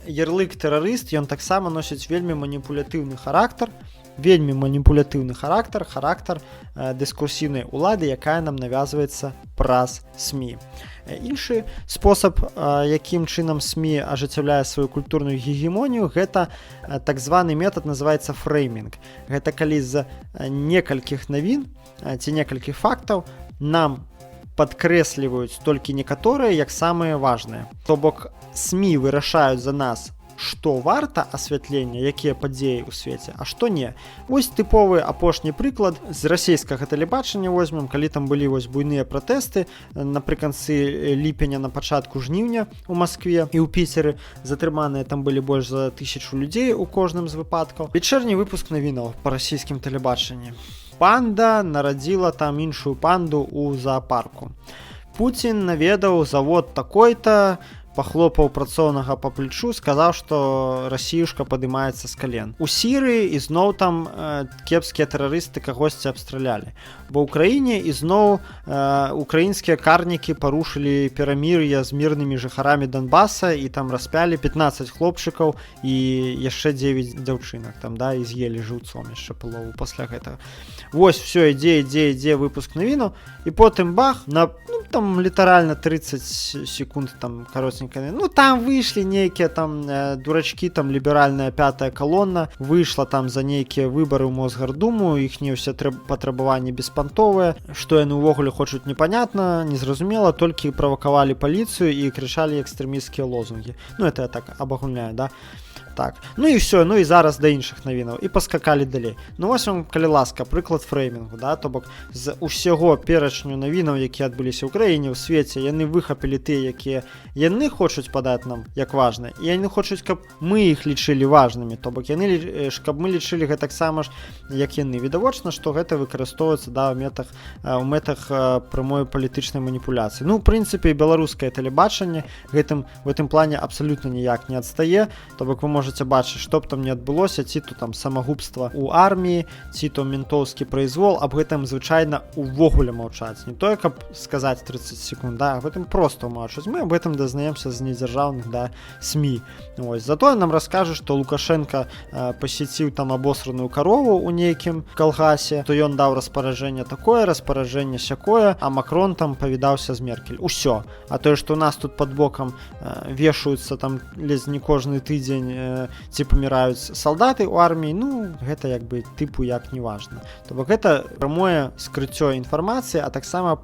ярлык тэрарыст, ён таксама носіць вельмі маніпулятыўны характар, характар дыскурсійнай улады, якая нам навязваецца праз СМІ. Іншы спосаб, якім чынам СМІ ажыццяўляе сваю культурную гегемонію, гэта так званы метад, называецца фреймінг. Гэта калі з некалькіх навін ці некалькіх фактаў нам падкрэсліваюць толькі некаторыя як самыя важныя. То бок СМІ вырашаюць за нас, што варта асвятлення, якія падзеі ў свеце, а што не. Вось тыповы апошні прыклад з расійскага тэлебачання возьмем, калі там былі вось буйныя пратэсты напрыканцы ліпеня, на пачатку жніўня у Маскве і ў Піцеры, затрыманыя там былі больш за 1000 людзей у кожным з выпадкаў. Вечерні выпуск навінаў па расійскім тэлебачанні. Панда нарадзіла там іншую панду ў зоапарку. Пуцін наведаў завод такой-то, пахлопаў працоўнага па плечу, сказаў, што расіюшка падымаецца з кален. У Сірыі ізноў там кепскія тэрарысты кагосьці абстралялі. Бо ў краіне ізноў украінскія карнікі парушылі перамір'я з мірнымі жыхарамі Донбаса і там распялі 15 хлопчыкаў і яшчэ 9 дзяўчынак там, да, і з'елі жыўцом яшчэ палову пасля гэтага. Вось, все, ідзе выпуск навінаў, і потым бах, на там літаральна 30 секунд там каротенька. Ну, там выйшлі нейкія там дурачкі, там ліберальная пятая колонна, выйшла там за нейкія выбары ў Мосгордуму, іхнія ўсе патрабаванні беспантовыя, што яны ўвогуле хочуць непонятна, незразумела, толькі правакавалі паліцыю і крычалі экстрэмісцкія лозунгі. Ну, это я так абагульняю, да? Так, ну і все, ну і зараз да іншых навінаў і паскакалі далей. Ну вось вам, калі ласка, прыклад фреймінгу, да, то бок з усяго перачню навінаў, якія адбыліся ў краіне, ў свеце, яны выхапілі тыя, якія яны хочуць падаць нам як важна, і яны хочуць, каб мы іх лічылі важнымі, то бок яны каб мы лічылі гэтаксама ж як яны. Відавочна, што гэта выкарыстоўваецца, да, у мэтах прамой палітычнай маніпуляцыі. Ну, у прынцыпе, беларускае тэлебачанне в гэтым плане абсалютна ніяк не адстае, то бок вы можете бачыць, што б там не адбылося, ці то там самагубства ў арміі, ці то ментоўскі прайзвол, аб гэтым звычайна увогуле маўчаць. Не тое, каб сказаць 30 секунд, да, аб гэтым проста маўчаць. Мы аб гэтым дазнаемся з недзяржаўных, да, СМІ. Ось, затое нам раскажа, што Лукашенко пасеціў там абосраную карову ў нейкім калгасе, то ён даў распараджэнне такое, распараджэнне сякое, а Макрон там павідаўся з Меркель. Усё. А тое, што у нас тут пад бокам вешаюцца там ледзь не кожны тыдзень ці паміраюць салдаты ў арміі, ну, гэта як бы тыпу як неважна. То бок гэта прамое скрыццё інфармацыі, а таксама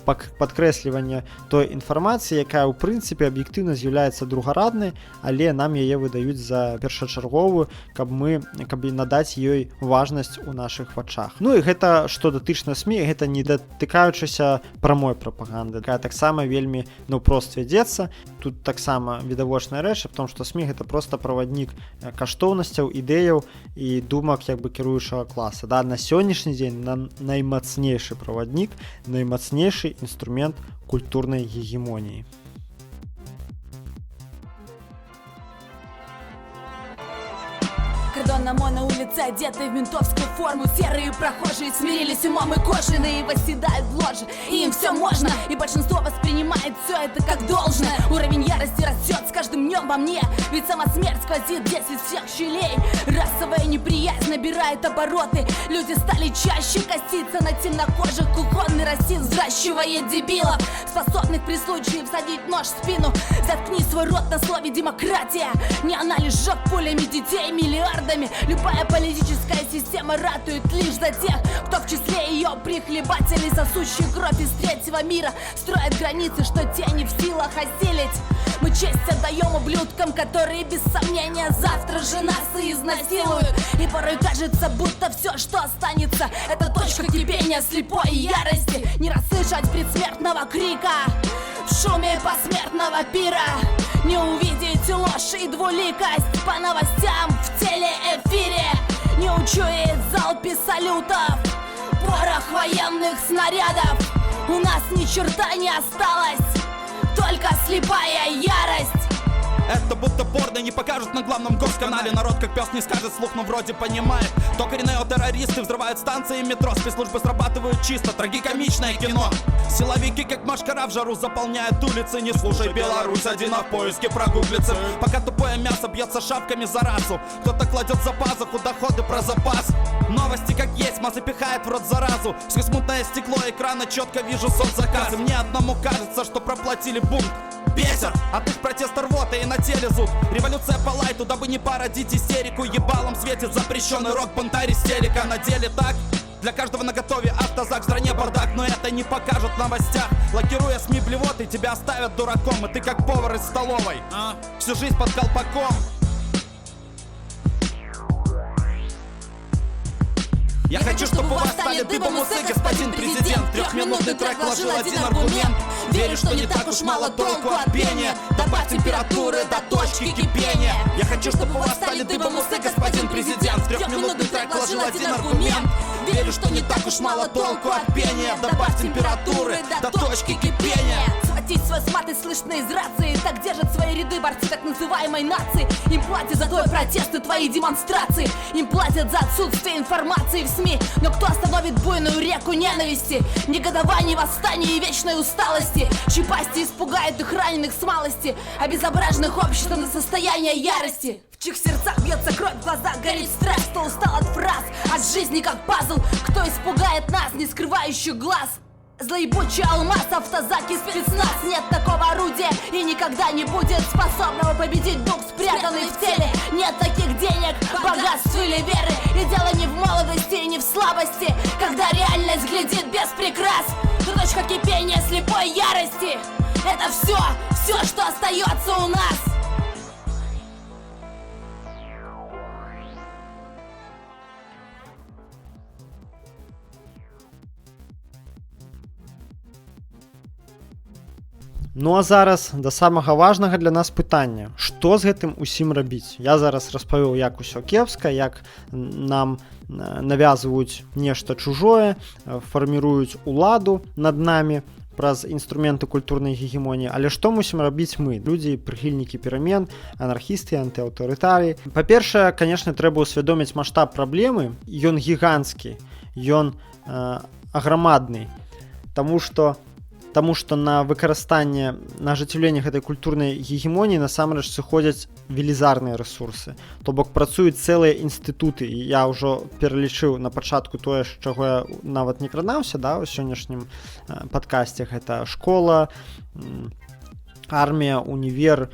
падкрэсліванне той інфармацыі, якая ў прынцыпе аб'ектыўна з'яўляецца другараднай, але нам яе выдаюць за першачарговую, каб надаць ёй важнасць у нашых вачах. Ну і гэта, што датычна СМІ, гэта не датыкаючыся прамой прапаганды, якая таксама вельмі наўпрост вядзецца. Тут таксама відавочная рэч аб том, што СМІ гэта проста праваднік каштоўнасцяў, ідэяў і думак як бы кіруючага класа. Да, на сённяшні дзень наймацнейшы праваднік, наймацнейшы інструмент культурнай гегемоніі. Кордон на улице улице, одетые в ментовскую форму. Серые прохожие смирились умом и кожаные восседают в ложе, и им все можно, и большинство воспринимает все это как должное. Уровень ярости растет с каждым днем во мне, ведь сама смерть сквозит здесь из всех щелей. Расовая неприязнь набирает обороты, люди стали чаще коситься на темнокожих. Кухонный расизм взращивает дебилов, способных при случае всадить нож в спину. Заткни свой рот на слове демократия, не она лишь жжет пулями детей миллиардами. Любая политическая система ратует лишь за тех, кто в числе ее прихлебателей, сосущих кровь из третьего мира, строят границы, что те не в силах осилить. Мы честь отдаем ублюдкам, которые без сомнения завтра же нас и изнасилуют. И порой кажется, будто все, что останется, это точка кипения слепой ярости. Не расслышать предсмертного крика в шуме посмертного пира, не увидеть ложь и двуликость по новостям в телеэфире, не учуять залпе салютов, порох военных снарядов. У нас ни черта не осталось, только слепая ярость. Это будто порно не покажут на главном госканале. Народ как пес не скажет слух, но вроде понимает. То коренные террористы взрывают станции метро, спецслужбы срабатывают чисто, трагикомичное кино. Силовики как машкара в жару заполняют улицы. Не слушай Беларусь, один в поиске прогуглится. Пока тупое мясо бьется шапками за расу, кто-то кладет за пазуху доходы про запас. Новости как есть, масса пихает в рот заразу. Сквозь мутное стекло экрана четко вижу соцзаказы. Мне одному кажется, что проплатили бунт. Бесер, от их протеста рвота и на теле зуд. Революция по лайту, дабы не породить истерику. Ебалом светит запрещенный рок, бунтарь истерика. На деле так, для каждого наготове автозак, в стране бардак. Но это не покажут в новостях. Лакируя СМИ блевоты, тебя оставят дураком. И ты как повар из столовой, всю жизнь под колпаком. Я хочу, чтобы у вас стали дыбом усы, господин президент. Трехминутный трек вложил один аргумент. Верю, что не так уж мало толку от пения. Добавь температуры до точки кипения. Я хочу, чтобы у вас стали дыбом усы, господин президент. Трехминутный трек вложил один аргумент. Верю, что не так уж мало толку от пения. Добавь температуры до точки кипения. Схватить свой смарт и слышно из рации. Так держат свои ряды борцы так называемой нации. Им платят за твой протест и твои демонстрации. Им платят за отсутствие информации в СМИ. Но кто остановит буйную реку ненависти, негодований, восстаний и вечной усталости? Чьи пасти испугают их раненых с малости, обезображенных обществом до состояния ярости? В чьих сердцах бьется кровь, в глазах горит страх, кто устал от фраз, от жизни как пазл. Кто испугает нас, не скрывающих глаз? Злоебучий алмаз, автозак и спецназ. Нет такого орудия и никогда не будет способного победить дух, спрятанный в теле. Нет таких денег, богатств или веры. И дело не в молодости и не в слабости, когда реальность глядит без прикрас. Но точка кипения слепой ярости — это все, что остается у нас. Ну а зараз да самага важнага для нас пытання, што з гэтым усім рабіць. Я зараз распавёў, як усё кепска, як нам навязваюць нешта чужое, фарміруюць уладу над намі праз інструменты культурнай гегемоніі. Але што мусім рабіць мы, людзі, прыхільнікі перамен, анархісты, антыаўтарытарыі? Па-першае, канешне, трэба ўсвядоміць маштаб праблемы. Ён гіганцкі, ён аграмадны, таму што на выкарыстанне, на ажыццяўленне гэтай культурнай гегемоніі насамрэч сыходзяць велізарныя рэсурсы. То бок працуюць цэлыя інстытуты, і я ўжо пералічыў на пачатку тое, з чаго я нават не кранаўся, да, у сённяшнім падкасце. Гэта школа, армія, універ,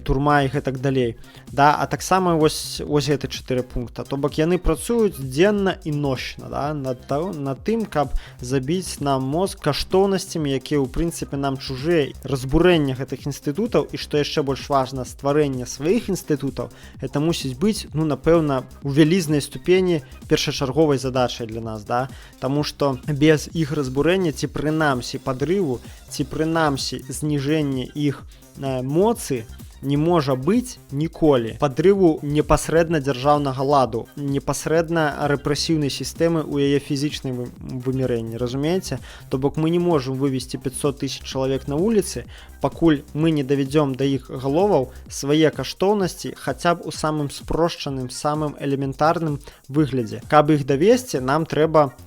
турма і гэтак далей. Да? А таксама вось гэты 4 пункта. То бок яны працуюць дзенна і ночна, да? над тым, каб забіць нам мозг каштоўнасцямі, якія ў прынцыпе нам чужыя. Разбурэнне гэтых інстытутаў і, што яшчэ больш важна, стварэнне сваіх інстытутаў, гэта мусіць быць, ну, напэўна, у вялізнай ступені першачарговай задачай для нас, да? Таму што без іх разбурэння ці прынамсі падрыву, ці прынамсі зніжэння іх моцы не можа быць ніколі падрыву непасрэдна дзяржаўнага ладу, непасрэдна рэпрэсіўнай сістэмы ў яе фізічным вымірэнні, разумееце? То бок мы не можам вывесці 500 тысяч чалавек на вуліцы, пакуль мы не давядзём да іх галоваў свае каштоўнасці хаця б у самым спрошчаным, самым элементарным выглядзе. Каб іх давесці, нам трэба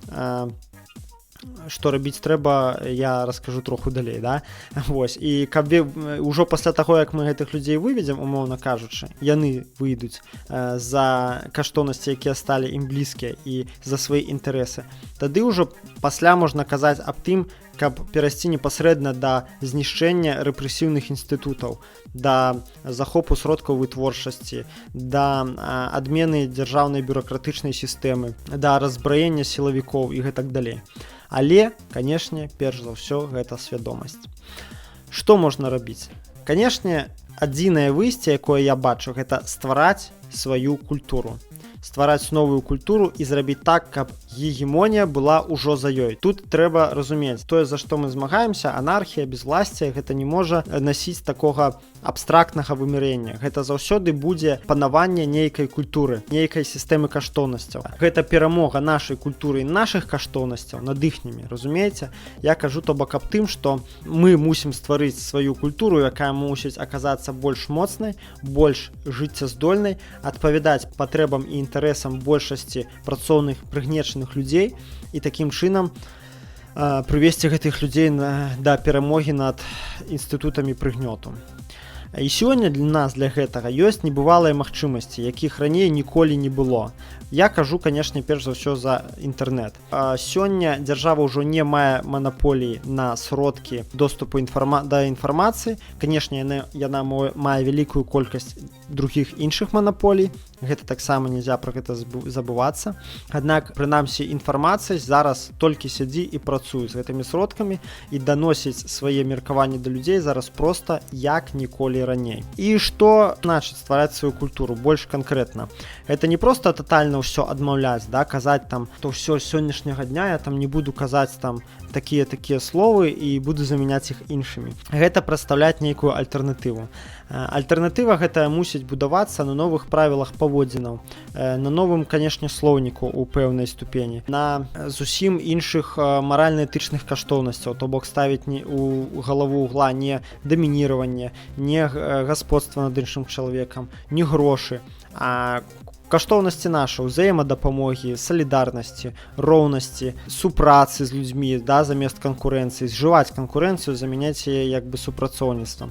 што рабіць трэба, я раскажу троху далей, да? Вось. І каб ўжо пасля таго, як мы гэтых людзей выведзем, умоўна кажучы, яны выйдуць за каштоўнасці, якія сталі ім блізкія і за свае інтарэсы, тады ўжо пасля можна казаць аб тым, каб перайсці непасрэдна да знішчэння рэпрэсіўных інстытутаў, да захопу сродкаў вытворчасці, да адмены дзяржаўнай бюракратычнай сістэмы, да разбраення сілавікоў і гэтак далей. Але, канешне, перш за ўсё, гэта свядомасць. Што можна рабіць? Канешне, адзінае выйсце, якое я бачу, гэта ствараць сваю культуру. Ствараць новую культуру і зрабіць так, каб гегемонія была ўжо за ёй. Тут трэба разумець, тое, за што мы змагаемся, анархія, безвласце, гэта не можа насіць такога абстрактнага вымірення. Гэта заўсёды будзе панаванне нейкай культуры, нейкай сістэмы каштоўнасцяў. Гэта перамога нашай культуры і нашых каштоўнасцяў над іхнімі, разумееце? Я кажу то бок аб тым, што мы мусім стварыць сваю культуру, якая мусіць аказацца больш моцнай, больш жыццяздольнай, адпавядаць патрэбам і інтарэсам большасці працоўных прыгнечаных людзей і такім чынам прывесці гэтых людзей да перамогі над інстытутамі прыгнёту. І сёння для нас, для гэтага, ёсць небывалыя магчымасці, якіх раней ніколі не было. Я кажу, канешне, перш за ўсё за інтэрнэт. Сёння дзяржава ўжо не мае манаполіі на сродкі доступу да інфармацыі. Канешне, яна мае вялікую колькасць другіх іншых манаполій. Гэта таксама нельзя пра гэта забывацца. Аднак, прынамсі, інфармацыя зараз толькі сядзі і працуе з гэтымі сродкамі і даносіць свае меркаванні да людзей зараз проста як ніколі раней. І што значыць ствараць сваю культуру больш канкрэтна? Гэта не проста татальна ўсё адмаўляць, да, казаць там, то ўсё сённяшняга дня я там не буду казаць там такія словы і буду замяняць іх іншымі. Гэта прадстаўляць нейкую альтэрнатыву. Альтэрнатыва гэта мусіць будавацца на новых правілах паводзінаў, на новым, канешне, слоўніку ў пэўнай ступені, на зусім іншых маральна-этычных каштоўнасцяў, то бок ставіць у галаву угла не дамініраванне, не гасподства над іншым чалавекам, не грошы, а каштоўнасці нашы, ўзаемадапамогі, салідарнасці, роўнасці, супрацы з людзьмі, да, замест канкурэнцыі, зжываць канкурэнцыю, замяняць яе як бы супрацоўніцтвам.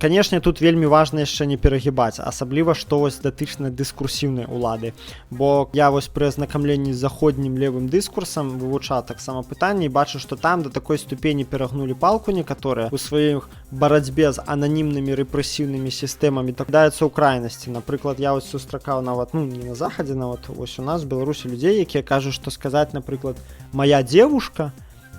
Канешне, тут вельмі важна яшчэ не перагібаць, асабліва што вось датычна дыскурсіўнай улады, бо я вось пры азнакамленні з заходнім левым дыскурсам вывучаў таксама пытанне і бачу, што там да такой ступені перагнулі палку некаторыя у сваіх барацьбе з ананімнымі рэпрэсіўнымі сістэмамі, так даецца ў крайнасці. Напрыклад, я вось сустракаў нават не на захадзе, нават вось у нас в Беларусі людзей, якія кажуць, што сказаць, напрыклад, моя девушка,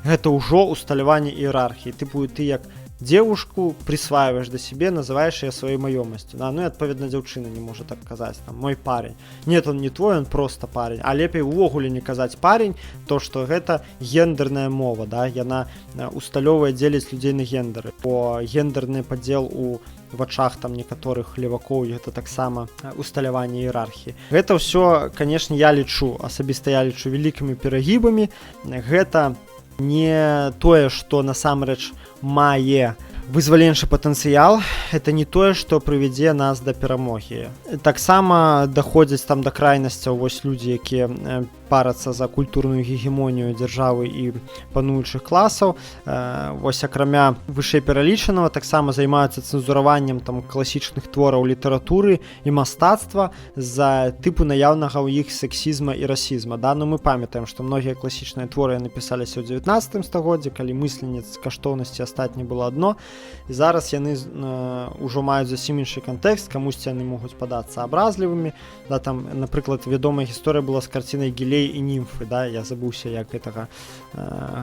гэта ўжо усталяванне іерархіі. Тыпу, ты як девушку присваиваешь до себе, называешь ее своей маёмасцю. Да? Ну и адпаведна дзяўчына не можа так казаць, там, мой парень. Нет, он не твой, он просто парень. А лепей увогуле не казаць парень, то што гэта гендерная мова, да? Яна усталёвая, дзеліць людзей на гендеры. Бо гендерны падзел у вачах там некаторых левакоў, гэта таксама усталяванне іерархіі. Гэта ўсё, канешне, я лічу, асабіста я лічу вялікімі перагібамі. Гэта не тое, што насамрэч мае вызваленчы патэнцыял, это не тое, што прывядзе нас да перамогі. Таксама даходзяць там да крайнасцяў вось людзі, якія парацца за культурную гегемонію дзяржавы і пануючых класаў. Вось акрамя вышэй пералічанага таксама займаюцца цэнзураваннем там класічных твораў літаратуры і мастацтва з-за тыпу наяўнага ў іх сексізма і расізма. Да? Ну, мы памятаем, што многія класічныя творы напісаліся ў 19 стагоддзі, калі мысленец каштоўнасці астатні было адно. І зараз яны ўжо маюць зусім іншы кантэкст, камусьці яны могуць падацца абразлівымі. Да, там, напрыклад, вядомая гісторыя была з карцінай Гілей і німфы, да? Я забыўся, як гэтага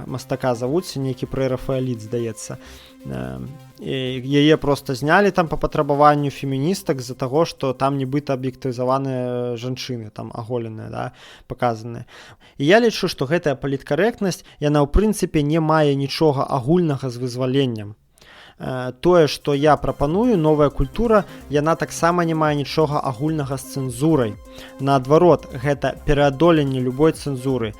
мастака завуцца, нейкі прэрафаэліт, здаецца. Яе просто знялі там па патрабаванню феміністак з-за таго, што там нібыта аб'ектывізаваныя жанчыны, там аголеныя, да, паказаныя. І я лічу, што гэтая паліткарэктнасць, яна ў прынцыпе не мае нічога агульнага з вызваленнем. тое, што я прапаную, новая культура, яна таксама не мае нічога агульнага з цэнзурай. Наадварот, гэта пераадоленне любой цэнзуры,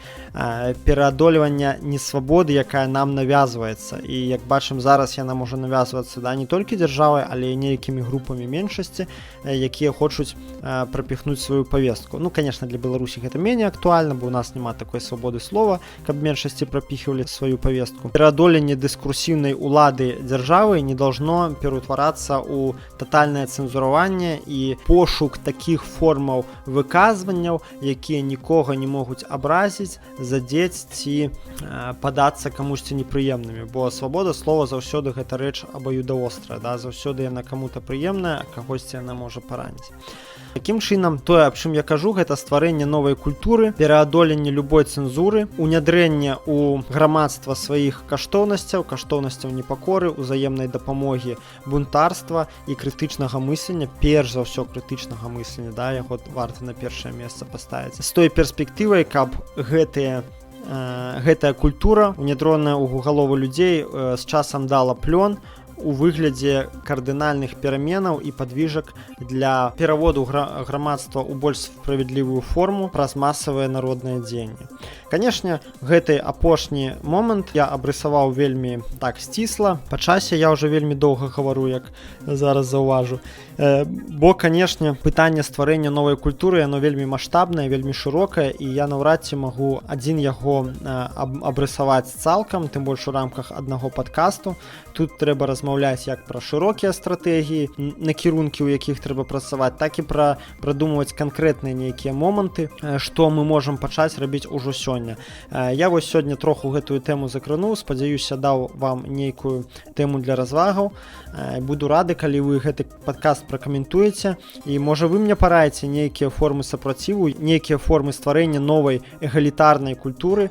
пераадольвання несвабоды, якая нам навязваецца. І як бачым, зараз яна можа навязвацца не толькі дзяржавай, але і нейкімі групамі меншасці, якія хочуць прапіхнуць сваю павестку. Ну, конечно, для Беларусі гэта менее актуальна, бо у нас няма такой свабоды слова, каб меншасці прапіхвалі сваю павестку. Пераадоленне дыскурсіўнай улады дзяржавы не должно пераўтварацца ў татальнае цэнзураванне і пошук такіх формаў выказванняў, якія нікога не могуць абразіць, задзець ці падацца камусьці непрыемнымі, бо свабода слова заўсёды гэта рэч абаюдавострая, заўсёды яна каму-то прыемная, а кагосьці яна можа параніць. Такім чынам, тое, аб чым я кажу, гэта стварэнне новай культуры, пераадоленне любой цэнзуры, унядрэнне ў грамадства сваіх каштоўнасцяў непакоры, узаемнай дапамогі, бунтарства і крытычнага мыслення, перш за ўсё крытычнага мыслення, яго варта на першае месца паставіць. З той перспектывай, каб гэтая культура, унядроная ў галовы людзей, з часам дала плён у выглядзе кардынальных пераменаў і падвіжак для пераводу грамадства ў больш справядлівую форму праз масавыя народныя дзеянні. Канешне, гэты апошні момант я абрысаваў вельмі так сцісла. Па часе я ўжо вельмі доўга гавару, як зараз заўважу. Бо, канешне, пытанне стварэння новай культуры, яно вельмі маштабнае, вельмі шырокае, і я наўрад ці магу адзін яго абрысаваць цалкам, тым больш у рамках аднаго падкасту. Тут трэба размаўляць як пра шырокія стратэгіі, накірункі, у якіх трэба працаваць, так і прадумваць канкрэтныя нейкія моманты, што мы можам пачаць рабіць ужо сёння. Я вось сёння троху гэтую тэму закрануў, спадзяюся, даў вам нейкую тэму для развагаў. Буду рады, калі вы гэты падкаст пракаментуеце, і можа вы мне параіце нейкія формы сапраціву, нейкія формы стварэння новай эгалітарнай культуры,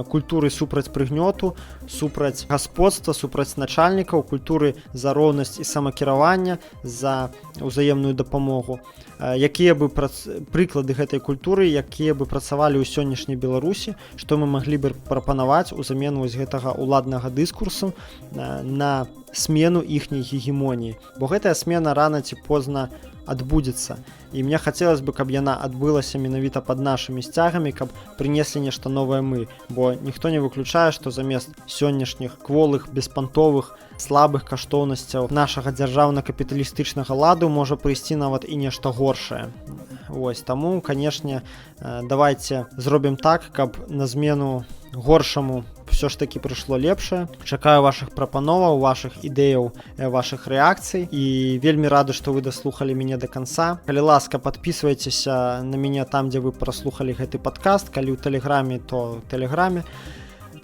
культуры супраць прыгнёту, супраць гасподства, супраць начальнікаў, культуры за роўнасць і самакіравання, за ўзаемную дапамогу. Якія бы прыклады гэтай культуры, якія бы працавалі ў сённяшняй Беларусі, што мы маглі бы прапанаваць у замену вось гэтага ўладнага дыскурсу на смену іхняй гегемоніі. Бо гэтая смена рана ці позна адбудзецца. І мне хацелось бы, каб яна адбылася менавіта пад нашымі сцягамі, каб прынеслі нешта новае мы. Бо ніхто не выключае, што замест сённяшніх кволых, беспантовых, слабых каштоўнасцяў нашага дзяржаўна-капіталістычнага ладу можа прыйсці нават і нешта горшае. Вось, таму, канешне, давайце зробім так, каб на змену горшаму все ж таки прыйшло лепшае. Чакаю вашых прапановаў, вашых ідэяў, вашых рэакцый, і вельмі рады, што вы даслухалі мяне до конца. Калі ласка, подписывайтеся на мяне там, дзе вы праслухалі гэты падкаст. Калі ў тэлеграме, то ў тэлеграме.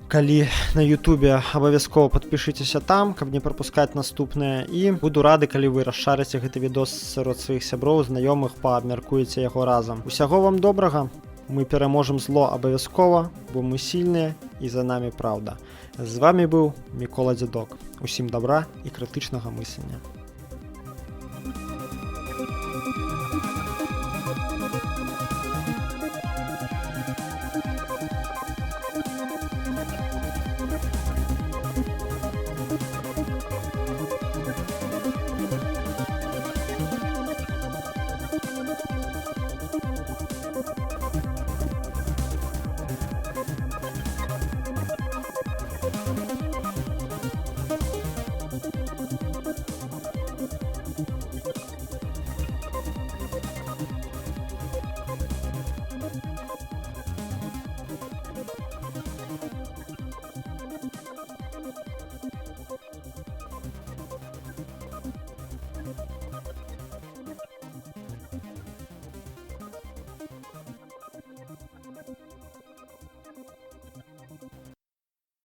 Калі на Ютубе, абавязкова падпішыцеся там, каб не прапускаць наступнае. І буду рады, калі вы расшарыце гэты відос сярод сваіх сяброў, знаёмых, паабмяркуеце яго разам. Усяго вам добрага. Мы пераможам зло абавязкова, бо мы сільныя і за намі праўда. З вами быў Мікола Дзядок. Усім добра і крытычнага мыслення.